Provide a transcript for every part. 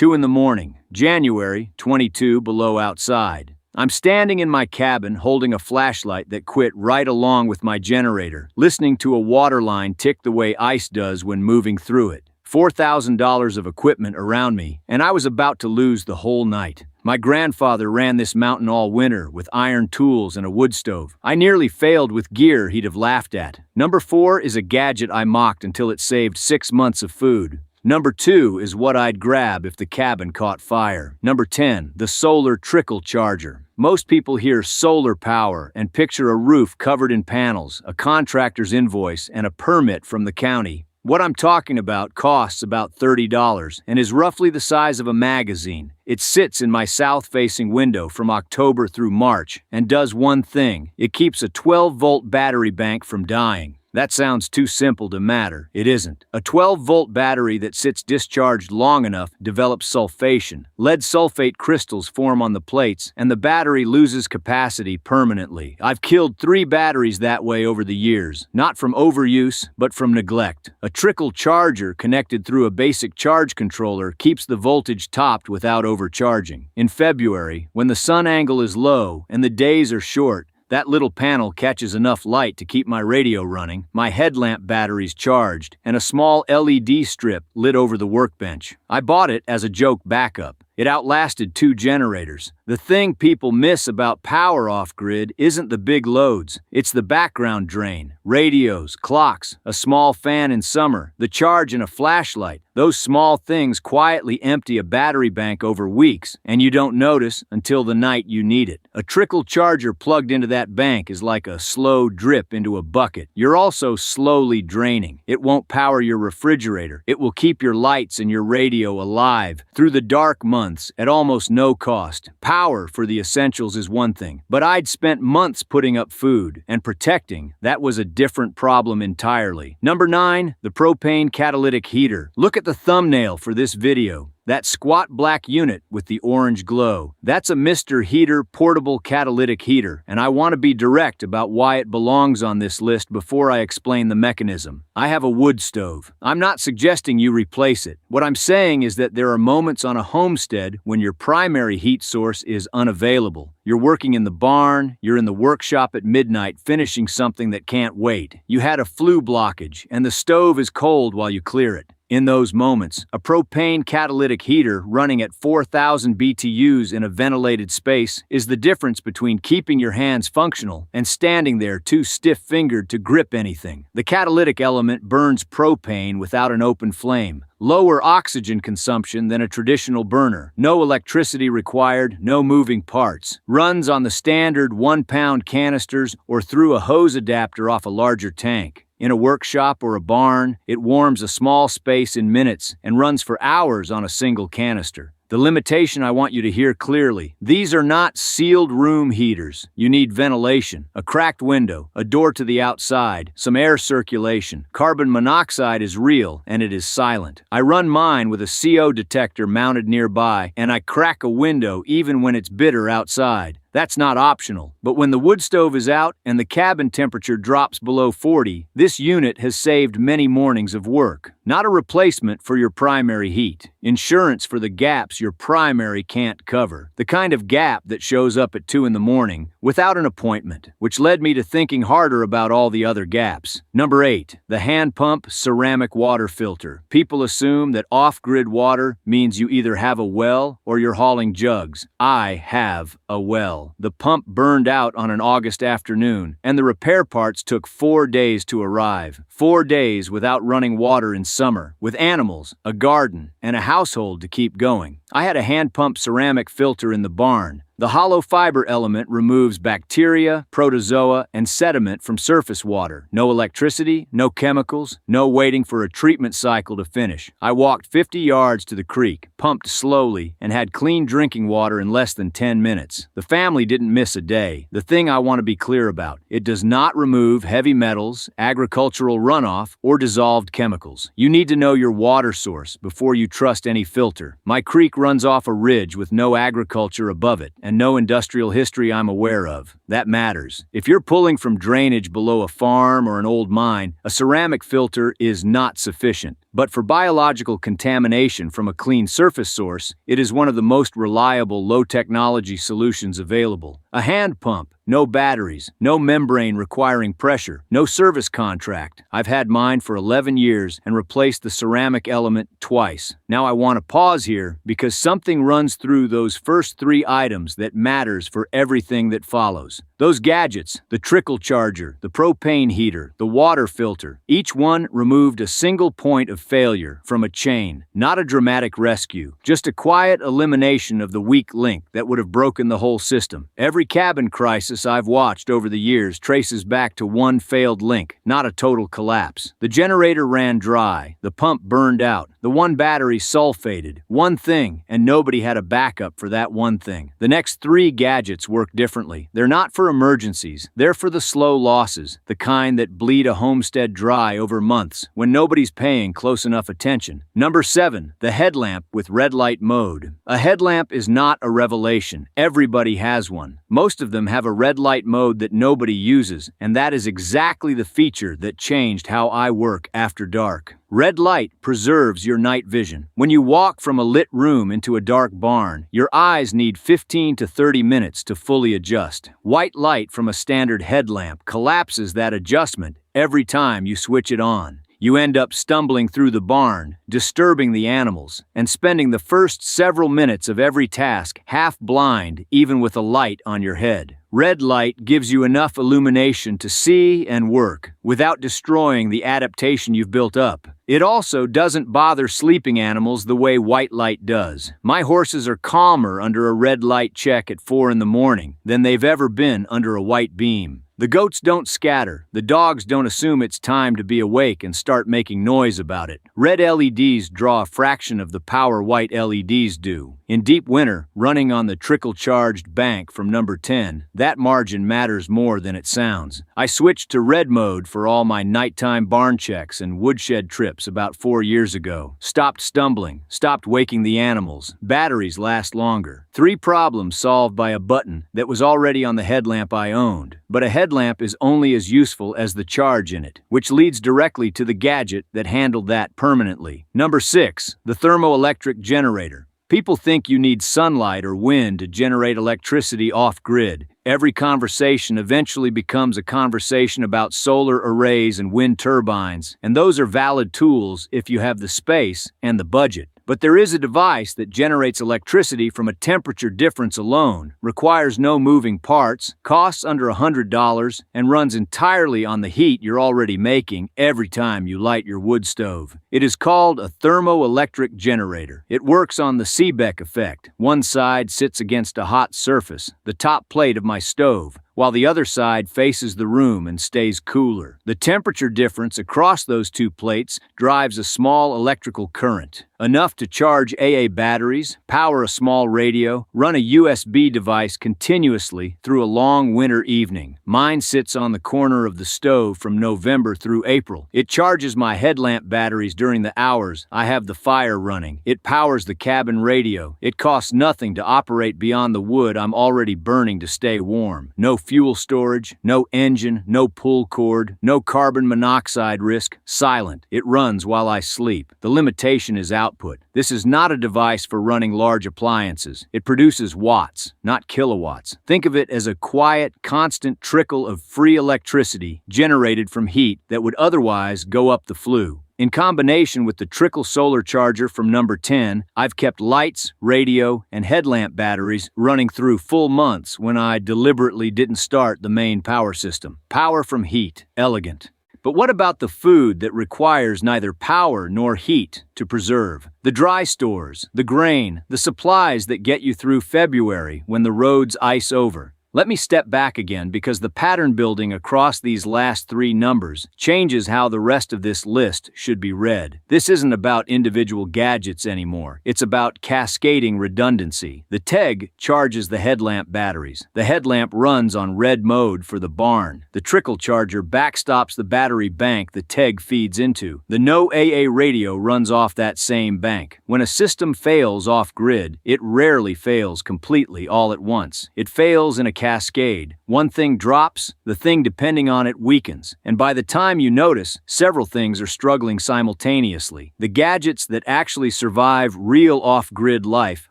2 in the morning, January, 22 below outside. I'm standing in my cabin holding a flashlight that quit right along with my generator, listening to a water line tick the way ice does when moving through it. $4,000 of equipment around me, and I was about to lose the whole night. My grandfather ran this mountain all winter with iron tools and a wood stove. I nearly failed with gear he'd have laughed at. Number 4 is a gadget I mocked until it saved 6 months of food. Number 2 is what I'd grab if the cabin caught fire. Number 10, the solar trickle charger. Most people hear solar power and picture a roof covered in panels, a contractor's invoice, and a permit from the county. What I'm talking about costs about $30 and is roughly the size of a magazine. It sits in my south-facing window from October through March and does one thing. It keeps a 12-volt battery bank from dying. That sounds too simple to matter. It isn't. A 12-volt battery that sits discharged long enough develops sulfation. Lead sulfate crystals form on the plates, and the battery loses capacity permanently. I've killed 3 batteries that way over the years, not from overuse, but from neglect. A trickle charger connected through a basic charge controller keeps the voltage topped without overcharging. In February, when the sun angle is low and the days are short, that little panel catches enough light to keep my radio running, my headlamp batteries charged, and a small LED strip lit over the workbench. I bought it as a joke backup. It outlasted 2 generators. The thing people miss about power off-grid isn't the big loads. It's the background drain, radios, clocks, a small fan in summer, the charge and a flashlight. Those small things quietly empty a battery bank over weeks, and you don't notice until the night you need it. A trickle charger plugged into that bank is like a slow drip into a bucket. You're also slowly draining. It won't power your refrigerator. It will keep your lights and your radio alive through the dark months at almost no cost. Power for the essentials is one thing, but I'd spent months putting up food and protecting. That was a different problem entirely. Number 9, the propane catalytic heater. Look at the thumbnail for this video. That squat black unit with the orange glow. That's a Mr. Heater portable catalytic heater, and I want to be direct about why it belongs on this list before I explain the mechanism. I have a wood stove. I'm not suggesting you replace it. What I'm saying is that there are moments on a homestead when your primary heat source is unavailable. You're working in the barn, you're in the workshop at midnight finishing something that can't wait. You had a flue blockage, and the stove is cold while you clear it. In those moments, a propane catalytic heater running at 4,000 BTUs in a ventilated space is the difference between keeping your hands functional and standing there too stiff-fingered to grip anything. The catalytic element burns propane without an open flame. Lower oxygen consumption than a traditional burner. No electricity required, no moving parts. Runs on the standard 1-pound canisters or through a hose adapter off a larger tank. In a workshop or a barn, it warms a small space in minutes and runs for hours on a single canister. The limitation I want you to hear clearly: these are not sealed room heaters. You need ventilation, a cracked window, a door to the outside, some air circulation. Carbon monoxide is real, and it is silent. I run mine with a CO detector mounted nearby, and I crack a window even when it's bitter outside. That's not optional. But when the wood stove is out and the cabin temperature drops below 40, this unit has saved many mornings of work. Not a replacement for your primary heat. Insurance for the gaps your primary can't cover. The kind of gap that shows up at 2 in the morning without an appointment, which led me to thinking harder about all the other gaps. Number 8, the hand pump ceramic water filter. People assume that off-grid water means you either have a well or you're hauling jugs. I have a well. The pump burned out on an August afternoon, and the repair parts took 4 days to arrive. 4 days without running water in summer, with animals, a garden, and a household to keep going. I had a hand pump ceramic filter in the barn. The hollow fiber element removes bacteria, protozoa, and sediment from surface water. No electricity, no chemicals, no waiting for a treatment cycle to finish. I walked 50 yards to the creek, pumped slowly, and had clean drinking water in less than 10 minutes. The family didn't miss a day. The thing I want to be clear about: it does not remove heavy metals, agricultural runoff, or dissolved chemicals. You need to know your water source before you trust any filter. My creek runs off a ridge with no agriculture above it, and no industrial history I'm aware of. That matters. If you're pulling from drainage below a farm or an old mine, a ceramic filter is not sufficient. But for biological contamination from a clean surface source, it is one of the most reliable low-technology solutions available. A hand pump, no batteries, no membrane requiring pressure, no service contract. I've had mine for 11 years and replaced the ceramic element twice. Now I want to pause here because something runs through those first 3 items that matters for everything that follows. Those gadgets, the trickle charger, the propane heater, the water filter, each one removed a single point of failure from a chain, not a dramatic rescue, just a quiet elimination of the weak link that would have broken the whole system. Every cabin crisis I've watched over the years traces back to one failed link, not a total collapse. The generator ran dry, the pump burned out, the one battery sulfated, one thing, and nobody had a backup for that one thing. The next 3 gadgets work differently. They're not for emergencies, they're for the slow losses, the kind that bleed a homestead dry over months when nobody's paying close enough attention. Number 7, the headlamp with red light mode. A headlamp is not a revelation. Everybody has one. Most of them have a red light mode that nobody uses, and that is exactly the feature that changed how I work after dark. Red light preserves your night vision. When you walk from a lit room into a dark barn, your eyes need 15 to 30 minutes to fully adjust. White light from a standard headlamp collapses that adjustment every time you switch it on. You end up stumbling through the barn, disturbing the animals, and spending the first several minutes of every task half blind, even with a light on your head. Red light gives you enough illumination to see and work without destroying the adaptation you've built up. It also doesn't bother sleeping animals the way white light does. My horses are calmer under a red light check at 4 in the morning than they've ever been under a white beam. The goats don't scatter, the dogs don't assume it's time to be awake and start making noise about it. Red LEDs draw a fraction of the power white LEDs do. In deep winter, running on the trickle-charged bank from number 10, that margin matters more than it sounds. I switched to red mode for all my nighttime barn checks and woodshed trips about 4 years ago. Stopped stumbling, stopped waking the animals. Batteries last longer. 3 problems solved by a button that was already on the headlamp I owned. But a headlamp is only as useful as the charge in it, which leads directly to the gadget that handled that permanently. Number 6, the thermoelectric generator. People think you need sunlight or wind to generate electricity off-grid. Every conversation eventually becomes a conversation about solar arrays and wind turbines, and those are valid tools if you have the space and the budget. But there is a device that generates electricity from a temperature difference alone, requires no moving parts, costs under $100, and runs entirely on the heat you're already making every time you light your wood stove. It is called a thermoelectric generator. It works on the Seebeck effect. One side sits against a hot surface, the top plate of my stove, while the other side faces the room and stays cooler. The temperature difference across those 2 plates drives a small electrical current, enough to charge AA batteries, power a small radio, run a USB device continuously through a long winter evening. Mine sits on the corner of the stove from November through April. It charges my headlamp batteries during the hours I have the fire running. It powers the cabin radio. It costs nothing to operate beyond the wood I'm already burning to stay warm. No fuel storage, no engine, no pull cord, no carbon monoxide risk, silent. It runs while I sleep. The limitation is output. This is not a device for running large appliances. It produces watts, not kilowatts. Think of it as a quiet, constant trickle of free electricity generated from heat that would otherwise go up the flue. In combination with the trickle solar charger from number 10, I've kept lights, radio, and headlamp batteries running through full months when I deliberately didn't start the main power system. Power from heat, elegant. But what about the food that requires neither power nor heat to preserve? The dry stores, the grain, the supplies that get you through February when the roads ice over. Let me step back again because the pattern building across these last 3 numbers changes how the rest of this list should be read. This isn't about individual gadgets anymore. It's about cascading redundancy. The TEG charges the headlamp batteries. The headlamp runs on red mode for the barn. The trickle charger backstops the battery bank the TEG feeds into. The no AA radio runs off that same bank. When a system fails off-grid, it rarely fails completely all at once. It fails in a cascade. One thing drops, the thing depending on it weakens. And by the time you notice, several things are struggling simultaneously. The gadgets that actually survive real off-grid life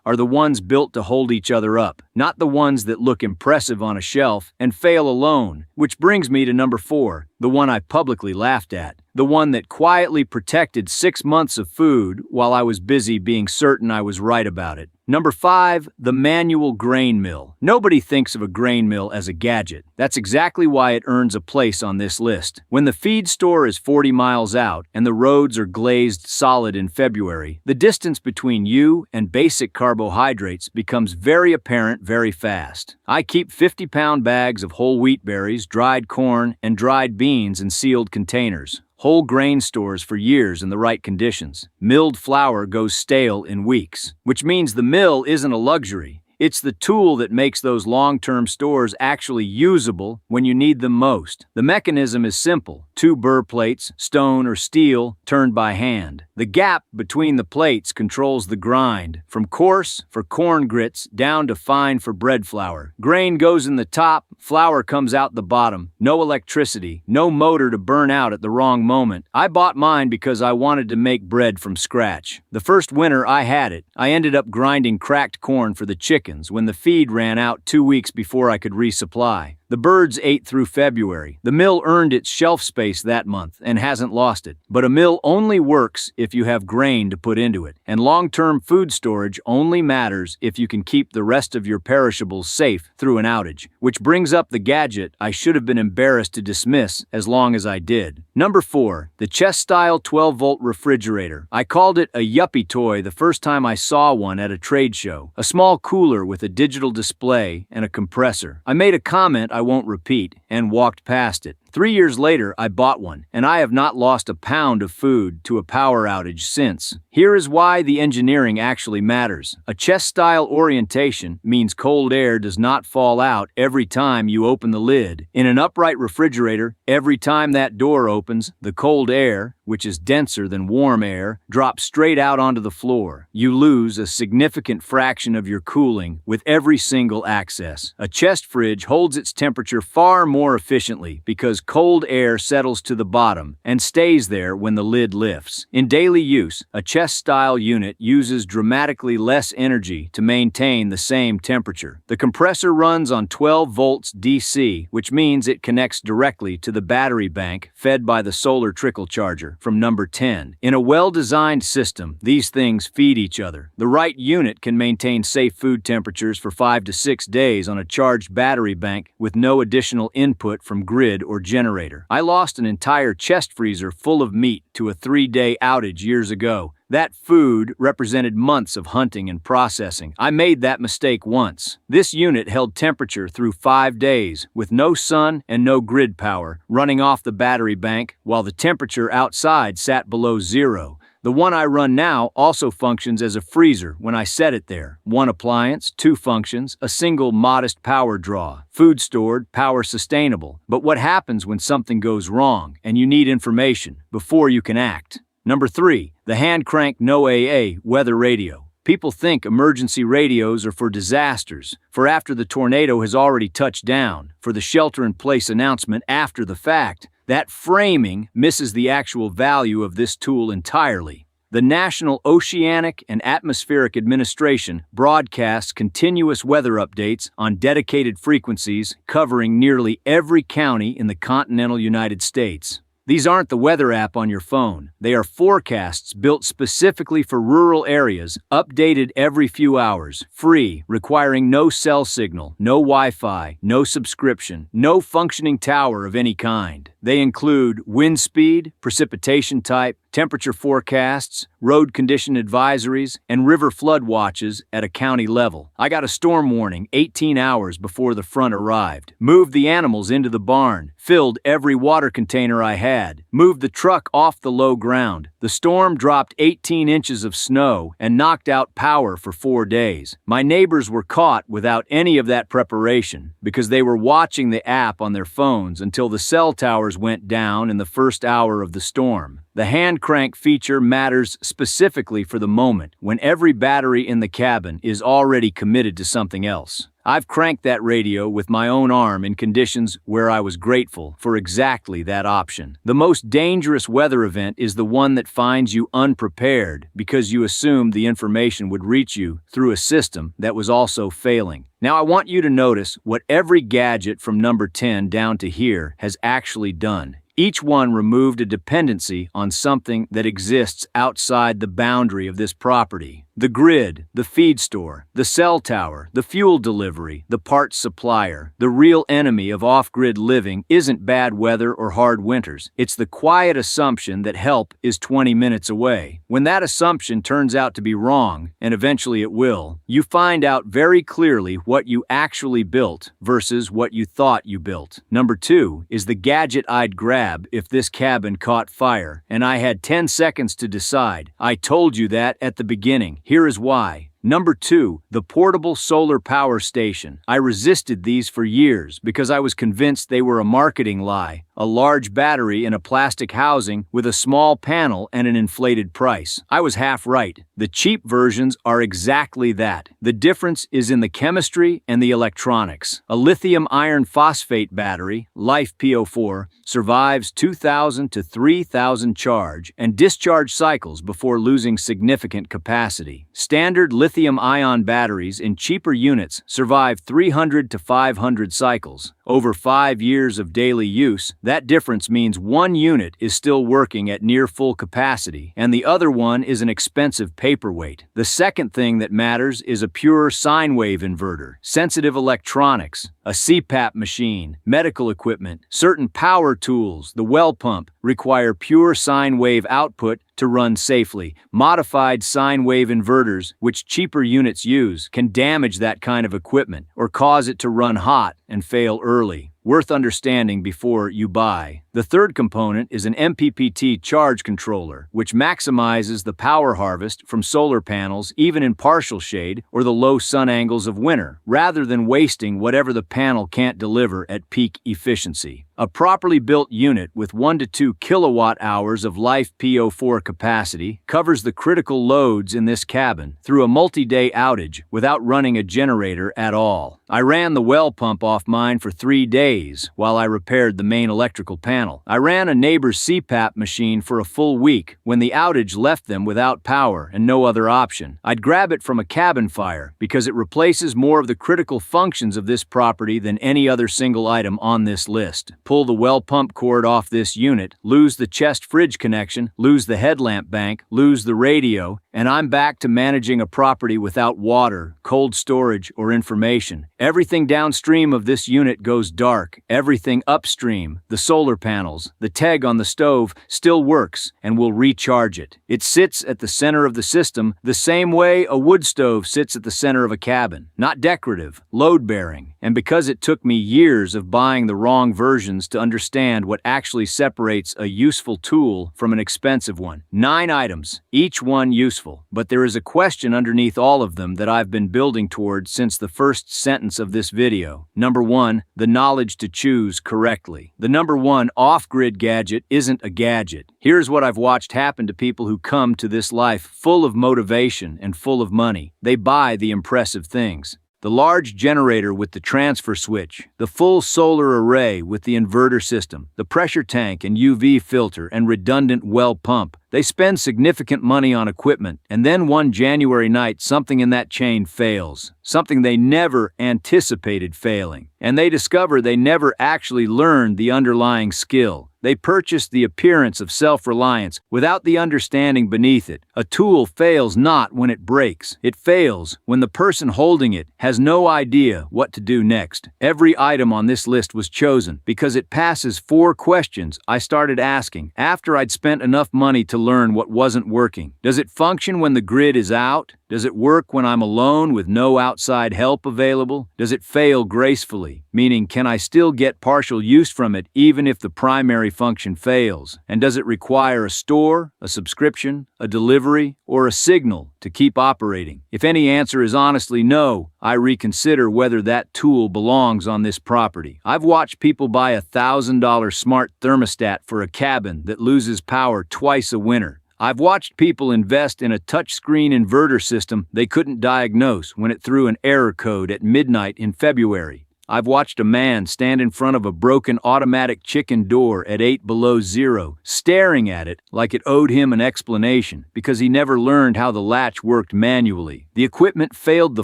are the ones built to hold each other up, not the ones that look impressive on a shelf and fail alone. Which brings me to number 4, the one I publicly laughed at. The one that quietly protected 6 months of food while I was busy being certain I was right about it. Number 5, the manual grain mill. Nobody thinks of a grain mill as a gadget. That's exactly why it earns a place on this list. When the feed store is 40 miles out and the roads are glazed solid in February, the distance between you and basic carbohydrates becomes very apparent very fast. I keep 50-pound bags of whole wheat berries, dried corn, and dried beans in sealed containers. Whole grain stores for years in the right conditions. Milled flour goes stale in weeks, which means the mill isn't a luxury. It's the tool that makes those long-term stores actually usable when you need them most. The mechanism is simple. 2 burr plates, stone or steel, turned by hand. The gap between the plates controls the grind, from coarse for corn grits down to fine for bread flour. Grain goes in the top, flour comes out the bottom. No electricity, no motor to burn out at the wrong moment. I bought mine because I wanted to make bread from scratch. The first winter I had it, I ended up grinding cracked corn for the chickens when the feed ran out 2 weeks before I could resupply. The birds ate through February. The mill earned its shelf space that month and hasn't lost it. But a mill only works if you have grain to put into it. And long-term food storage only matters if you can keep the rest of your perishables safe through an outage. Which brings up the gadget I should have been embarrassed to dismiss as long as I did. Number 4, the chest-style 12-volt refrigerator. I called it a yuppie toy the first time I saw one at a trade show. A small cooler with a digital display and a compressor. I made a comment I won't repeat and walked past it. 3 years later, I bought one, and I have not lost a pound of food to a power outage since. Here is why the engineering actually matters. A chest-style orientation means cold air does not fall out every time you open the lid. In an upright refrigerator, every time that door opens, the cold air, which is denser than warm air, drops straight out onto the floor. You lose a significant fraction of your cooling with every single access. A chest fridge holds its temperature far more efficiently because cold air settles to the bottom and stays there when the lid lifts. In daily use, a chest-style unit uses dramatically less energy to maintain the same temperature. The compressor runs on 12 volts DC, which means it connects directly to the battery bank fed by the solar trickle charger from number 10. In a well-designed system, these things feed each other. The right unit can maintain safe food temperatures for 5 to 6 days on a charged battery bank with no additional input from grid or generator. I lost an entire chest freezer full of meat to a 3-day outage years ago. That food represented months of hunting and processing. I made that mistake once. This unit held temperature through 5 days with no sun and no grid power running off the battery bank while the temperature outside sat below zero. The one I run now also functions as a freezer when I set it there. 1 appliance, 2 functions, a single modest power draw. Food stored, power sustainable. But what happens when something goes wrong and you need information before you can act? Number 3, the hand crank No AA weather radio. People think emergency radios are for disasters, for after the tornado has already touched down, for the shelter-in-place announcement after the fact. That framing misses the actual value of this tool entirely. The National Oceanic and Atmospheric Administration broadcasts continuous weather updates on dedicated frequencies covering nearly every county in the continental United States. These aren't the weather app on your phone. They are forecasts built specifically for rural areas, updated every few hours, free, requiring no cell signal, no Wi-Fi, no subscription, no functioning tower of any kind. They include wind speed, precipitation type, temperature forecasts, road condition advisories, and river flood watches at a county level. I got a storm warning 18 hours before the front arrived. Moved the animals into the barn, filled every water container I had, moved the truck off the low ground. The storm dropped 18 inches of snow and knocked out power for 4 days. My neighbors were caught without any of that preparation because they were watching the app on their phones until the cell towers went down in the first hour of the storm. The hand crank feature matters specifically for the moment when every battery in the cabin is already committed to something else. I've cranked that radio with my own arm in conditions where I was grateful for exactly that option. The most dangerous weather event is the one that finds you unprepared because you assumed the information would reach you through a system that was also failing. Now I want you to notice what every gadget from number 10 down to here has actually done. Each one removed a dependency on something that exists outside the boundary of this property. The grid, the feed store, the cell tower, the fuel delivery, the parts supplier. The real enemy of off-grid living isn't bad weather or hard winters. It's the quiet assumption that help is 20 minutes away. When that assumption turns out to be wrong, and eventually it will, you find out very clearly what you actually built versus what you thought you built. Number 2 is the gadget I'd grab if this cabin caught fire, and I had 10 seconds to decide. I told you that at the beginning. Here is why. Number 2, the portable solar power station. I resisted these for years because I was convinced they were a marketing lie. A large battery in a plastic housing with a small panel and an inflated price. I was half right. The cheap versions are exactly that. The difference is in the chemistry and the electronics. A lithium iron phosphate battery, Life PO4, survives 2,000 to 3,000 charge and discharge cycles before losing significant capacity. Standard lithium-ion batteries in cheaper units survive 300 to 500 cycles. Over 5 years of daily use, that difference means one unit is still working at near full capacity, and the other one is an expensive paperweight. The second thing that matters is a pure sine wave inverter, sensitive electronics, a CPAP machine, medical equipment, certain power tools, the well pump, require pure sine wave output to run safely. Modified sine wave inverters, which cheaper units use, can damage that kind of equipment or cause it to run hot and fail early. Worth understanding before you buy. The third component is an MPPT charge controller, which maximizes the power harvest from solar panels even in partial shade or the low sun angles of winter, rather than wasting whatever the panel can't deliver at peak efficiency. A properly built unit with 1 to 2 kilowatt hours of Life PO4 capacity covers the critical loads in this cabin through a multi-day outage without running a generator at all. I ran the well pump off mine for 3 days while I repaired the main electrical panel. I ran a neighbor's CPAP machine for a full week when the outage left them without power and no other option. I'd grab it from a cabin fire because it replaces more of the critical functions of this property than any other single item on this list. Pull the well pump cord off this unit, lose the chest fridge connection, lose the headlamp bank, lose the radio, and I'm back to managing a property without water, cold storage, or information. Everything downstream of this unit goes dark. Everything upstream, the solar panels, the teg on the stove, still works and will recharge it. It sits at the center of the system the same way a wood stove sits at the center of a cabin. Not decorative, load-bearing. And because it took me years of buying the wrong versions to understand what actually separates a useful tool from an expensive one. 9 items, each one useful, but there is a question underneath all of them that I've been building towards since the first sentence of this video. Number 1, the knowledge to choose correctly. The number 1 off-grid gadget isn't a gadget. Here's what I've watched happen to people who come to this life full of motivation and full of money. They buy the impressive things. The large generator with the transfer switch, the full solar array with the inverter system, the pressure tank and UV filter and redundant well pump. They spend significant money on equipment, and then one January night something in that chain fails, something they never anticipated failing, and they discover they never actually learned the underlying skill. They purchase the appearance of self-reliance without the understanding beneath it. A tool fails not when it breaks. It fails when the person holding it has no idea what to do next. Every item on this list was chosen because it passes 4 questions I started asking after I'd spent enough money to learn what wasn't working. Does it function when the grid is out? Does it work when I'm alone with no outside help available? Does it fail gracefully? Meaning, can I still get partial use from it even if the primary primary function fails? And does it require a store, a subscription, a delivery, or a signal to keep operating? If any answer is honestly no, I reconsider whether that tool belongs on this property. I've watched people buy a $1,000 smart thermostat for a cabin that loses power twice a winter. I've watched people invest in a touchscreen inverter system they couldn't diagnose when it threw an error code at midnight in February. I've watched a man stand in front of a broken automatic chicken door at 8 below zero, staring at it like it owed him an explanation because he never learned how the latch worked manually. The equipment failed the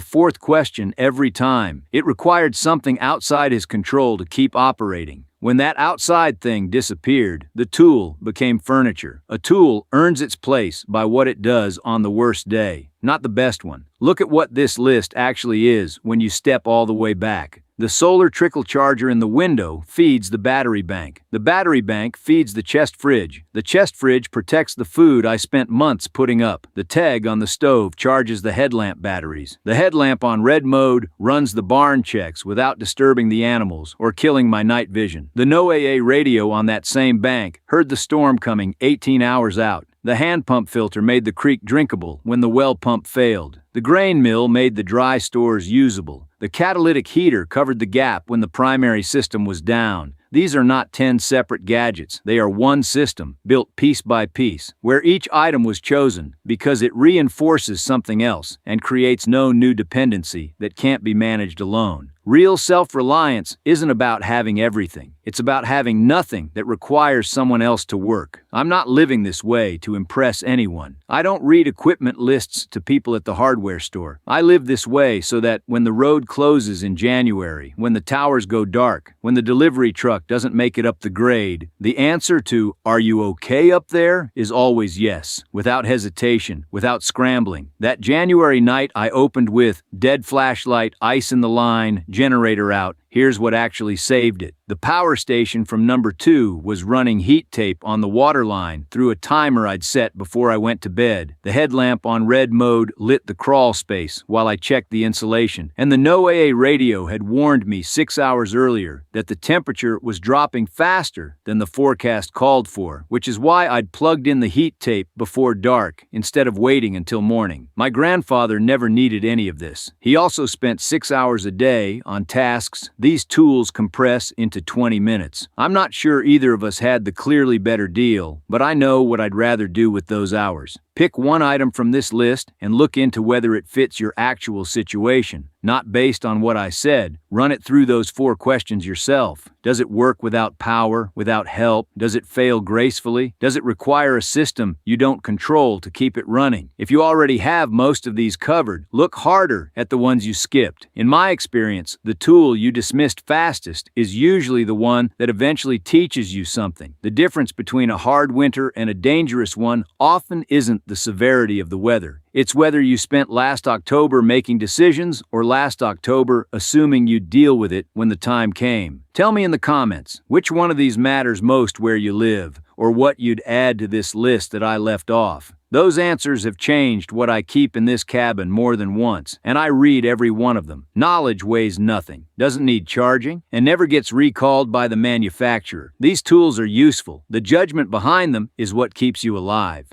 fourth question every time. It required something outside his control to keep operating. When that outside thing disappeared, the tool became furniture. A tool earns its place by what it does on the worst day, not the best one. Look at what this list actually is when you step all the way back. The solar trickle charger in the window feeds the battery bank. The battery bank feeds the chest fridge. The chest fridge protects the food I spent months putting up. The tag on the stove charges the headlamp batteries. The headlamp on red mode runs the barn checks without disturbing the animals or killing my night vision. The no AA radio on that same bank heard the storm coming 18 hours out. The hand pump filter made the creek drinkable when the well pump failed. The grain mill made the dry stores usable. The catalytic heater covered the gap when the primary system was down. These are not 10 separate gadgets. They are one system, built piece by piece, where each item was chosen because it reinforces something else and creates no new dependency that can't be managed alone. Real self-reliance isn't about having everything. It's about having nothing that requires someone else to work. I'm not living this way to impress anyone. I don't read equipment lists to people at the hardware store. I live this way so that when the road closes in January, when the towers go dark, when the delivery truck doesn't make it up the grade, the answer to, "Are you okay up there?" is always yes, without hesitation, without scrambling. That January night I opened with, dead flashlight, ice in the line, generator out. Here's what actually saved it. The power station from number 2 was running heat tape on the water line through a timer I'd set before I went to bed. The headlamp on red mode lit the crawl space while I checked the insulation. And the no AA radio had warned me 6 hours earlier that the temperature was dropping faster than the forecast called for, which is why I'd plugged in the heat tape before dark instead of waiting until morning. My grandfather never needed any of this. He also spent 6 hours a day on tasks these tools compress into 20 minutes. I'm not sure either of us had the clearly better deal, but I know what I'd rather do with those hours. Pick one item from this list and look into whether it fits your actual situation, not based on what I said. Run it through those 4 questions yourself. Does it work without power, without help? Does it fail gracefully? Does it require a system you don't control to keep it running? If you already have most of these covered, look harder at the ones you skipped. In my experience, the tool you dismissed fastest is usually the one that eventually teaches you something. The difference between a hard winter and a dangerous one often isn't the severity of the weather. It's whether you spent last October making decisions or last October assuming you'd deal with it when the time came. Tell me in the comments, which one of these matters most where you live, or what you'd add to this list that I left off. Those answers have changed what I keep in this cabin more than once, and I read every one of them. Knowledge weighs nothing, doesn't need charging, and never gets recalled by the manufacturer. These tools are useful. The judgment behind them is what keeps you alive.